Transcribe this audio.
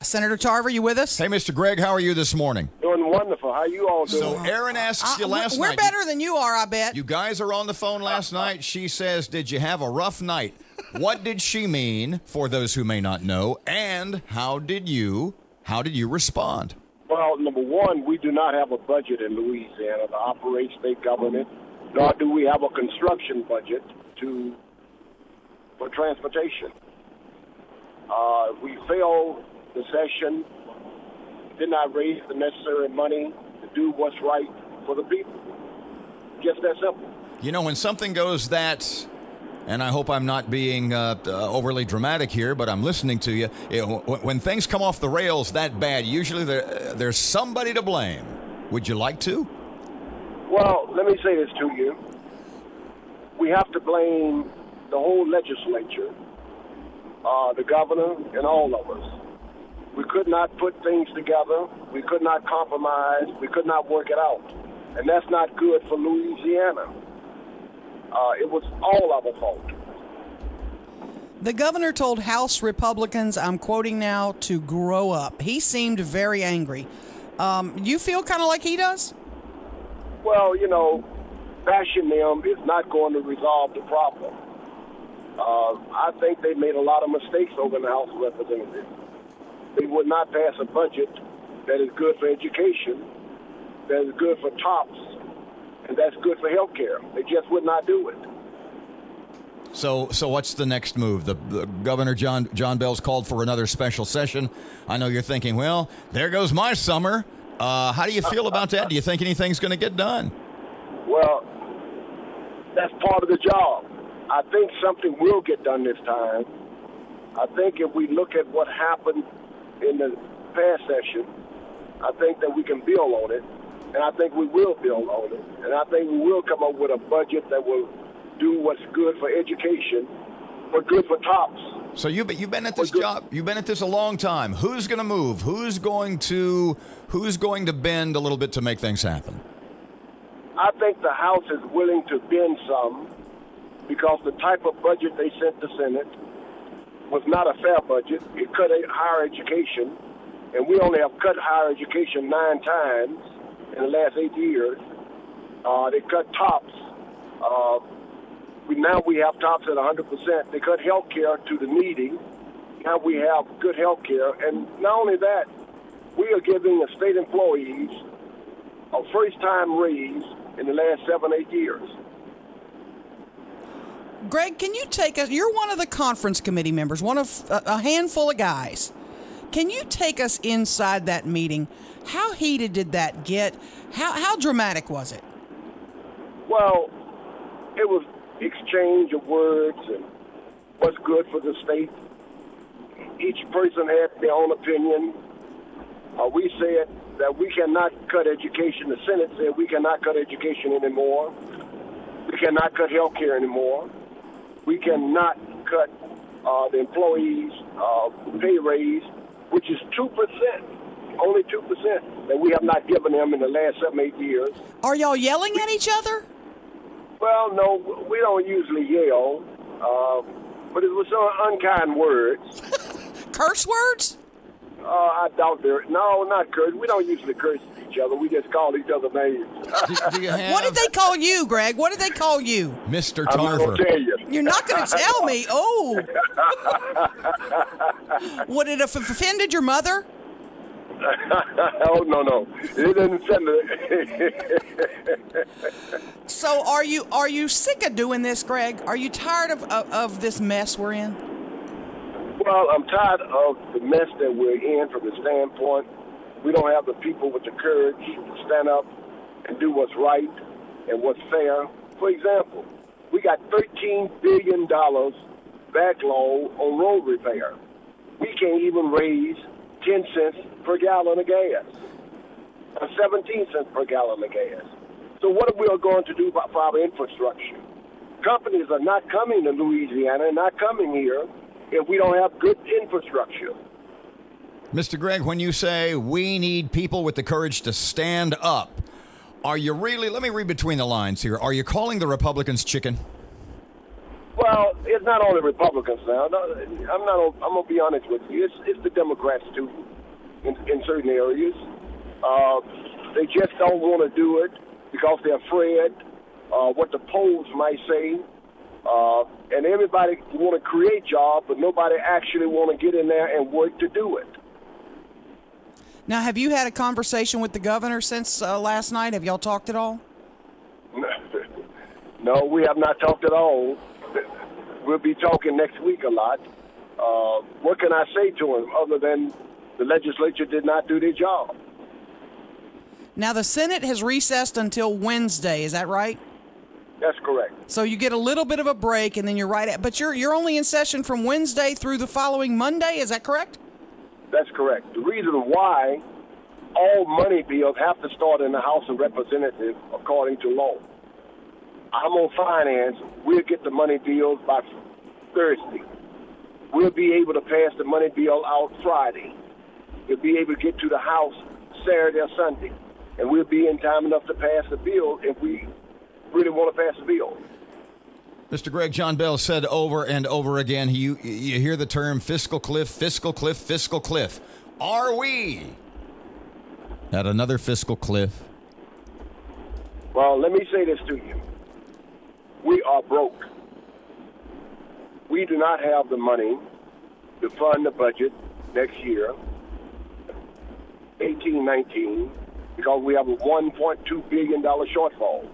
Senator Tarver, you with us? Hey, Mr. Greg, how are you this morning? Doing wonderful. How you all doing? So Erin asked you last night. We're better than you are, I bet. You guys are on the phone last night. She says, did you have a rough night? What did she mean, for those who may not know, and how did you respond? Well, number one, we do not have a budget in Louisiana to operate state government, nor do we have a construction budget for transportation. We failed the session, did not raise the necessary money to do what's right for the people. Just that simple. You know, when something goes that, and I hope I'm not being overly dramatic here, but I'm listening to you. When things come off the rails that bad, usually there's somebody to blame. Would you like to? Well, let me say this to you. We have to blame the whole legislature, the governor, and all of us. We could not put things together. We could not compromise. We could not work it out. And that's not good for Louisiana. It was all our fault. The governor told House Republicans, I'm quoting now, to grow up. He seemed very angry. You feel kind of like he does? Well, you know, bashing them is not going to resolve the problem. I think they made a lot of mistakes over in the House of Representatives. They would not pass a budget that is good for education, that is good for TOPS, and that's good for health care. They just would not do it. So what's the next move? The Governor John Bell's called for another special session. I know you're thinking, well, there goes my summer. How do you feel about that? Do you think anything's going to get done? Well, that's part of the job. I think something will get done this time. I think if we look at what happened in the past session, I think that we can build on it, and I think we will build on it, and I think we will come up with a budget that will do what's good for education, but good for TOPS. So you've been at this job. You've been at this a long time. Who's going to move? Who's going to bend a little bit to make things happen? I think the House is willing to bend some because the type of budget they sent the Senate was not a fair budget. It cut higher education, and we only have cut higher education 9 times in the last 8 years. They cut TOPS. We have TOPS at 100%. They cut health care to the needy. Now we have good health care. And not only that, we are giving the state employees a first-time raise in the last 7-8 years. Greg, can you take us? You're one of the conference committee members, one of a handful of guys. Can you take us inside that meeting? How heated did that get? How dramatic was it? Well, it was exchange of words and what's good for the state. Each person had their own opinion. We said that we cannot cut education. The Senate said we cannot cut education anymore. We cannot cut health care anymore. We cannot cut the employees' pay raise, which is 2%, only 2%, that we have not given them in the last 7-8 years. Are y'all yelling at each other? Well, no, we don't usually yell, but it was some unkind words. Curse words? I doubt there. No, not curse. We don't usually curse each other. We just call each other names. What did they call you, Greg? What did they call you? Mr. I'm Tarver. not going to tell you. You're not going to tell me. Oh. Would it have offended your mother? Oh, no. It didn't send it. So are you sick of doing this, Greg? Are you tired of this mess we're in? Well, I'm tired of the mess that we're in from the standpoint we don't have the people with the courage to stand up and do what's right and what's fair. For example, we got $13 billion backlog on road repair. We can't even raise 10 cents per gallon of gas, or 17 cents per gallon of gas. So what are we going to do for our infrastructure? Companies are not coming to Louisiana, not coming here, if we don't have good infrastructure. Mr. Greg, when you say we need people with the courage to stand up, are you really, let me read between the lines here, are you calling the Republicans chicken? Well, Well, it's not only Republicans now. No, I'm gonna be honest with you. It's the Democrats too, in certain areas. They just don't want to do it because they're afraid what the polls might say. And everybody want to create jobs, but nobody actually want to get in there and work to do it. Now, have you had a conversation with the governor since last night? Have y'all talked at all? No, we have not talked at all. We'll be talking next week a lot. What can I say to him other than the legislature did not do their job? Now, the Senate has recessed until Wednesday. Is that right? That's correct. So you get a little bit of a break, and then you're right at. But you're only in session from Wednesday through the following Monday. Is that correct? That's correct. The reason why all money bills have to start in the House of Representatives according to law. I'm on finance. We'll get the money bills by Thursday. We'll be able to pass the money bill out Friday. We'll be able to get to the House Saturday or Sunday. And we'll be in time enough to pass the bill if we really want to pass the bill. Mr. Greg, John Bell said over and over again, you hear the term fiscal cliff, fiscal cliff, fiscal cliff. Are we at another fiscal cliff? Well, let me say this to you. We are broke. We do not have the money to fund the budget next year, 18-19, because we have a $1.2 billion shortfall.